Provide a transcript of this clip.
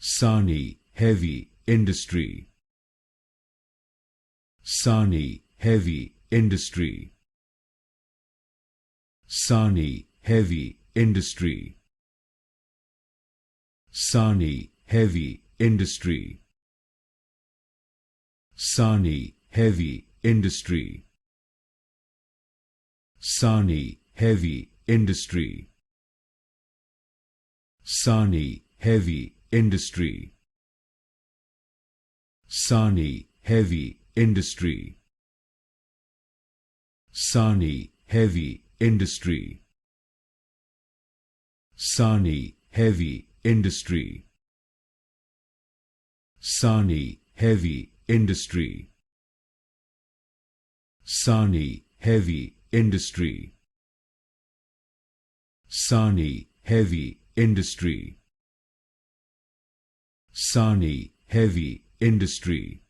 Sany Heavy Industry. Sany Heavy Industry. Sany Heavy Industry. Sany Heavy Industry. Sany Heavy Industry. Sany Heavy Industry. Sany Heavy Industry. Sany Heavy Industry. Sany Heavy Industry. Sany Heavy Industry. Sany Heavy Industry. Sany Heavy Industry. Sany Heavy Industry. Sany Heavy Industry.